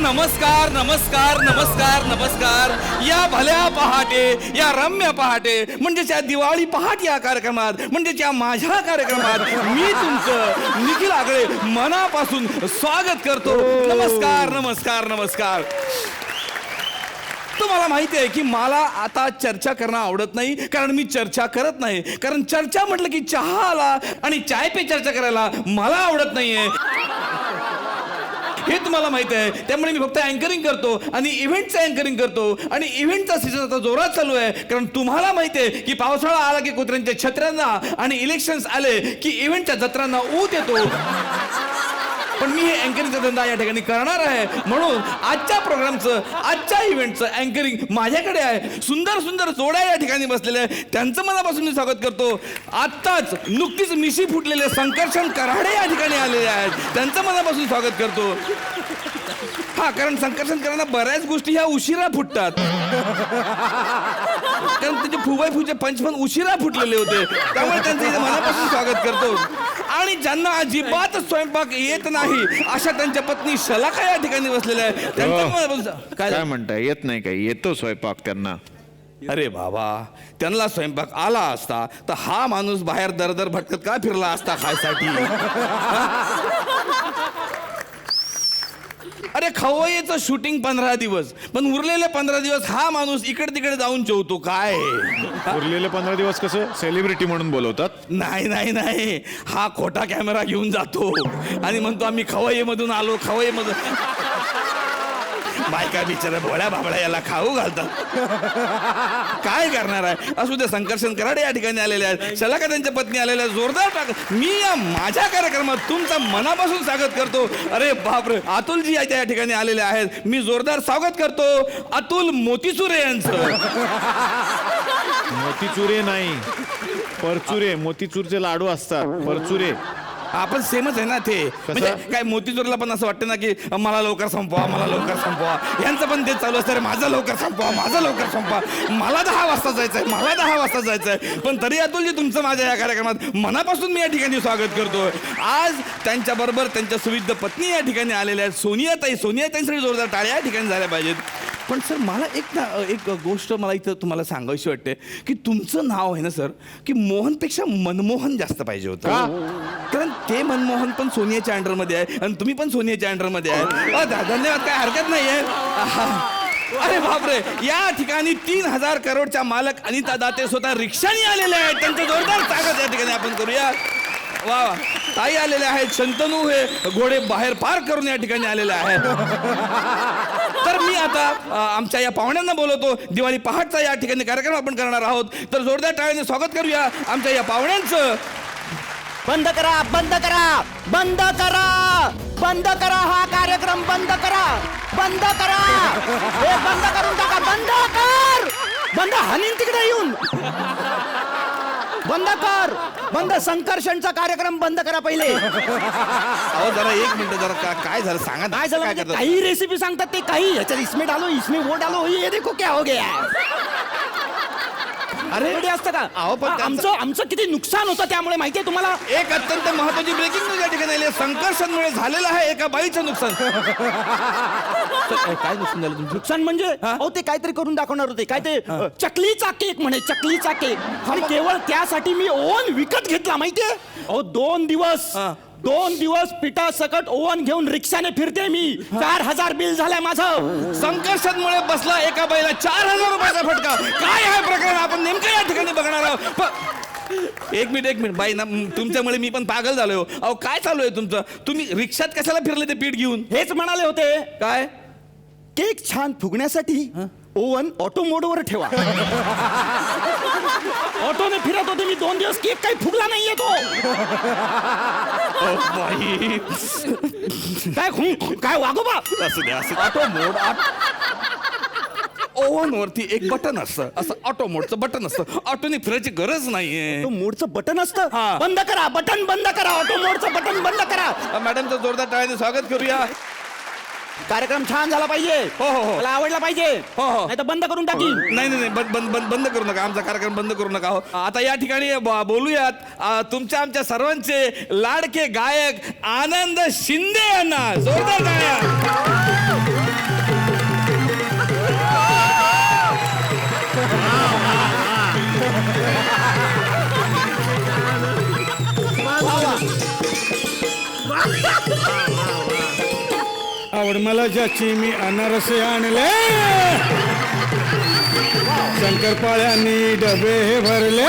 नमस्कार नमस्कार नमस्कार नमस्कार. या भल्या पहाटे, या रम्य पहाटे, म्हणजेच या दिवाळी पहाट या कार्यक्रमात, म्हणजेच या माझ्या कार्यक्रमात मी तुमचं निखिल आगळे मनापासून स्वागत करतो. नमस्कार नमस्कार नमस्कार. तुम्हाला माहिती आहे की मला आता चर्चा करणं आवडत नाही, कारण मी चर्चा करत नाही. कारण चर्चा म्हटलं की चहा आला आणि चाय पे चर्चा करायला मला आवडत नाहीये, हे तुम्हाला माहिती आहे. त्यामुळे मी फक्त अँकरिंग करतो आणि इव्हेंटचं अँकरिंग करतो. आणि इव्हेंटचा सीझन आता जोरात चालू आहे, कारण तुम्हाला माहिती आहे की पावसाळा आला की कुत्र्यांच्या छत्र्यांना आणि इलेक्शन्स आले की इव्हेंटच्या जत्रांना ऊत येतो. पण मी हे अँकरिंगचा धंदा या ठिकाणी करणार आहे, म्हणून आजच्या प्रोग्रामचं, आजच्या इव्हेंटचं अँकरिंग माझ्याकडे आहे. सुंदर सुंदर जोड्या या ठिकाणी बसलेल्या आहे, त्यांचं मनापासून मी स्वागत करतो. आत्ताच नुकतीच मिशी फुटलेले संकर्षण कराडे या ठिकाणी आलेले आहेत, त्यांचं मनापासून स्वागत करतो. हा, कारण संकर्षण करांना बऱ्याच गोष्टी ह्या उशिरा फुटतात, कारण त्याचे फुबाई फुचे पंच पण उशिरा फुटलेले होते, त्यामुळे त्यांचं इथे मनापासून स्वागत करतो. आणि ज्यांना अजिबात स्वयंपाक येत नाही अशा त्यांच्या पत्नी शलाका या ठिकाणी बसलेल्या आहेत, त्यांचं काय म्हणताय? येत नाही काय? येतो स्वयंपाक त्यांना. अरे बाबा, त्यांना स्वयंपाक आला असता तर हा माणूस बाहेर दरदर भटकत का फिरला असता खायसाठी? अरे खवय्येचं शूटिंग 15 दिवस, पण उरलेले 15 दिवस हा माणूस इकडे तिकडे जाऊन जेवतो काय? उरलेले 15 दिवस कसं सेलिब्रिटी म्हणून बोलवतात? नाही नाही नाही, हा खोटा कॅमेरा घेऊन जातो आणि म्हणतो आम्ही खवय्येमधून आलो, खवय्येमधून. बायका बिचारा भोळ्या बाबळ्या याला खाऊ घालतात, काय करणार आहे? असू दे. संकर्षण कराडे या ठिकाणी आलेले आहेत, शलाका त्यांच्या पत्नी आलेल्या, जोरदार टाक. मी या माझ्या कार्यक्रमात तुमचं मनापासून स्वागत करतो. अरे बापरे, अतुलजी या ठिकाणी आलेले आहेत, मी जोरदार स्वागत करतो अतुल मोतीचुरे यांचं. मोतीचुरे नाही, परचुरे. मोतीचूरचे लाडू असतात, परचुरे. आपण सेमच आहे ना ते. म्हणजे काय मोतीचूरला पण असं वाटतं ना की मला लवकर संपवा, मला लवकर संपवा. यांचं पण ते चालू असतं, माझं लवकर संपवा, माझं लवकर संपवा. मला 10 वाजता जायचंय, मला 10 वाजता जायचंय. पण तरी अतुलजी तुमचं माझ्या या कार्यक्रमात मनापासून मी या ठिकाणी स्वागत करतो. आज त्यांच्याबरोबर त्यांच्या सुविध पत्नी या ठिकाणी आलेल्या आहेत, सोनियाताईंसाठी जोरदार टाळ्या या ठिकाणी झाल्या पाहिजेत. पण सर मला एक गोष्ट मला इथं तुम्हाला सांगायची वाटते की तुमचं नाव आहे ना सर, की मोहनपेक्षा मनमोहन जास्त पाहिजे होतं. कारण ते मनमोहन पण सोनियाच्या अंडरमध्ये आहे आणि तुम्ही पण सोनियाच्या अंडरमध्ये आहे. धन्यवाद, काय हरकत नाही आहे. अरे बापरे, या ठिकाणी 3000 करोडच्या मालक अनिता दाते स्वतः रिक्षाने आलेले आहेत, त्यांचं जोरदार स्वागत या ठिकाणी आपण करूया. वा, ताई आलेल्या आहेत, शंतनू हे घोडे बाहेर पार करून या ठिकाणी आलेले आहेत. तर मी आता आमच्या या पाहुण्यांना बोलवतो. दिवाळी पहाटचा या ठिकाणी कार्यक्रम आपण करणार आहोत, तर जोरदार टाळ्याने स्वागत करूया आमच्या या पाहुण्यांचं. बंद करा, बंद करा, बंद करा, बंद करा, हा कार्यक्रम बंद करा, बंद करा, हे बंद करून टाका, बंद कर, बंद. हानीन तिकडे येऊन बंद कर, बंद. संकर्षणचा कार्यक्रम बंद करा पहिले. अहो जरा एक मिनिट, जरा काय झालं सांगा. काय झालं म्हणजे काही रेसिपी सांगतात ते काही, याच्यात इसमें डालो, इसमें वो डालो, ये देखो क्या हो गया. अरे रेडी असतं का? अहो पण आमचं किती नुकसान होतं त्यामुळे माहितीये तुम्हाला. एक अत्यंत महत्वाची ब्रेकिंग न्यूज या ठिकाणी आली. संकर्षणमुळे झालेलं आहे एका बाईचं नुकसान. काय नुकसान झालं तुमचं? नुकसान म्हणजे अहो ते काहीतरी करून दाखवणार होते, काय ते चकलीचा केक म्हणे, चकलीचा केक. आणि केवळ त्यासाठी मी ओव्हन विकत घेतला माहितीये. अहो 2 दिवस पिठासकट ओव्हन घेऊन रिक्षाने फिरते मी. 4000 बिल झालंय माझं. संकर्षणमुळे बसला एका बाईला 4000 रुपयाचा फटका. काय आहे प्रकरण, आपण नेमकं या ठिकाणी बघणार आहोत. एक मिनिट बाई ना, तुमच्यामुळे मी पण पागल झालोय. अहो काय चालू आहे तुमचं? तुम्ही रिक्षात कशाला फिरले ते पीठ घेऊन? हेच म्हणाले होते, काय केक छान फुगण्यासाठी ओव्हन ऑटो मोडवर ठेवा. ऑटोने फिरत होते मी 2 दिवस, केक काही फुगला नाहीये तो. बाई काय वागोबा. असू दे, ऑटो मोड. ओव्हन वरती एक बटन असतं, असं ऑटो मोडचं बटन असतं. ऑटोने फिरायची गरज नाहीये. ऑटो मोडचं बटन असतं. हा. बंद करा, बटन बंद करा, ऑटो मोडचं बटन बंद करा. मॅडमचं जोरदार टाळ्याने स्वागत करूया. कार्यक्रम छान झाला पाहिजे. हो हो हो, मला आवडला पाहिजे. हो हो, नाही तर बंद करून टाकी. नाही नाही बंद करू नका, आमचा कार्यक्रम बंद करू नका. हो, आता या ठिकाणी बोलूयात तुमच्या आमच्या सर्वांचे लाडके गायक आनंद शिंदे यांना. जोरदार टाळ्या. आवड मला ज्याची मी अनारसे आणले शंकरपाळ्यांनी डबे हे भरले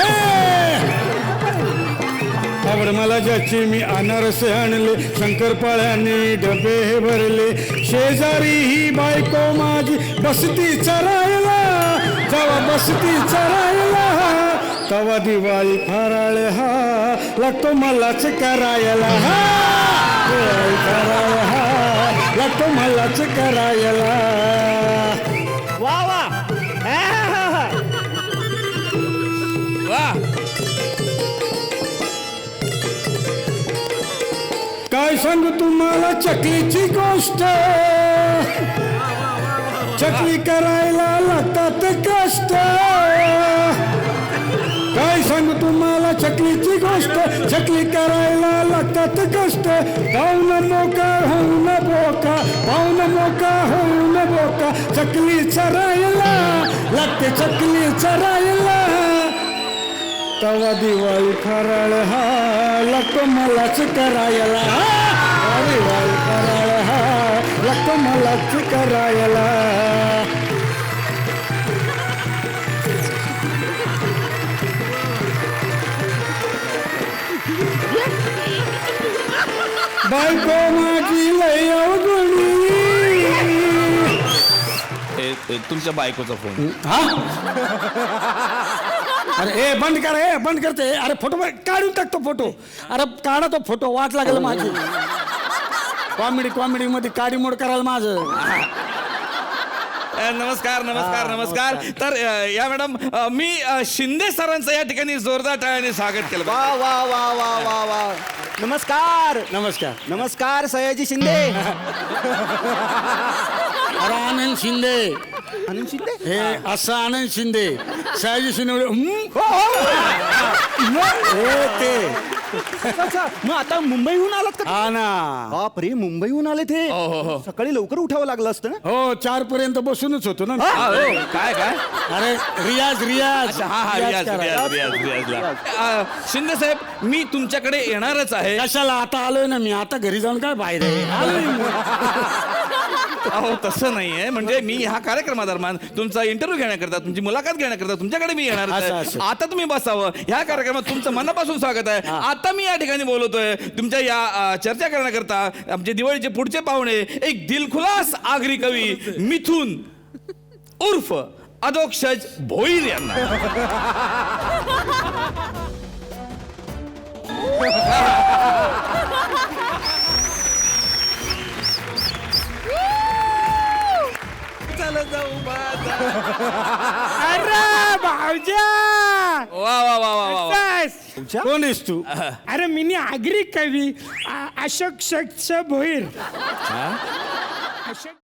आवड मला ज्याची मी अनारसे आणले शंकरपाळ्यांनी डबे हे भरले शेजारी ही बायको माझी बसती चरायला जेव्हा बसती चरायला तवा दिवाळी फराळ हा लागतो मलाच करायला दिवाळी फराळ हा लागतो मलाच करायला वा वा वा काय सांगू तुम्हाला चकलीची गोष्ट चकली करायला लागतात कष्ट काय सांगू तुम्हाला चकलीची गोष्ट चकली करायला लागतात कष्ट पाहुणा मोका होऊन बोका पाहुणा मोका होऊन बोका चकली चरायला लागते चकली चरायला तवा दिवाळी फराळ हा लागतो मलाच करायला दिवाळी फराळ हा लागतो मलाच करायला बायको माझी लय अवघडी तुमच्या बायकोचा फोन अरे ए बंद कर ए बंद करते अरे फोटो काढून टाकतो फोटो अरे काढा तो फोटो वाट लागेल माझी कॉमेडी मध्ये काडी मोड करायला माझं नमस्कार नमस्कार नमस्कार तर या मॅडम मी शिंदे सरांचं या ठिकाणी जोरदार टाळ्याने स्वागत केलं वा वा वा वा वा वा नमस्कार नमस्कार नमस्कार सयाजी शिंदे अरे आनंद शिंदे आनंद शिंदे हे असं आनंद शिंदे सयाजी शिंदे हे ते अच्छा मग आता मुंबईहून आलात का हा ना बापरे मुंबईहून आले ते सकाळी लवकर उठावं लागलं असतं ना हो 4 पर्यंत बसूनच होतो ना काय काय अरे रियाज रियाज हा हा रियाज रियाज रियाज रियाजला शिंदे साहेब मी तुमच्याकडे येणारच आहे कशाला आता आलोय ना मी आता घरी जाऊन काय बाहेर आहे आलोय मी. अहो तसं नाहीये म्हणजे मी ह्या कार्यक्रमादरम्यान तुमचा इंटरव्ह्यू घेण्याकरता तुमची मुलाखत घेण्याकरता तुमच्याकडे मी येणार असं, आहे. असं. आता तुम्ही बसावं ह्या कार्यक्रमात तुमचं मनापासून स्वागत आहे आता मी या ठिकाणी बोलवतोय तुमच्या या चर्चा करण्याकरता आमचे दिवाळीचे पुढचे पाहुणे एक दिलखुलास आगरी कवी मिथुन उर्फ अधोक्षज भोईर यांना अरे भाऊजा वा वा वा वा वा बस. कोण आहेस तू अरे मिनी आगरी कवी अशोक शख्स भोईर अशोक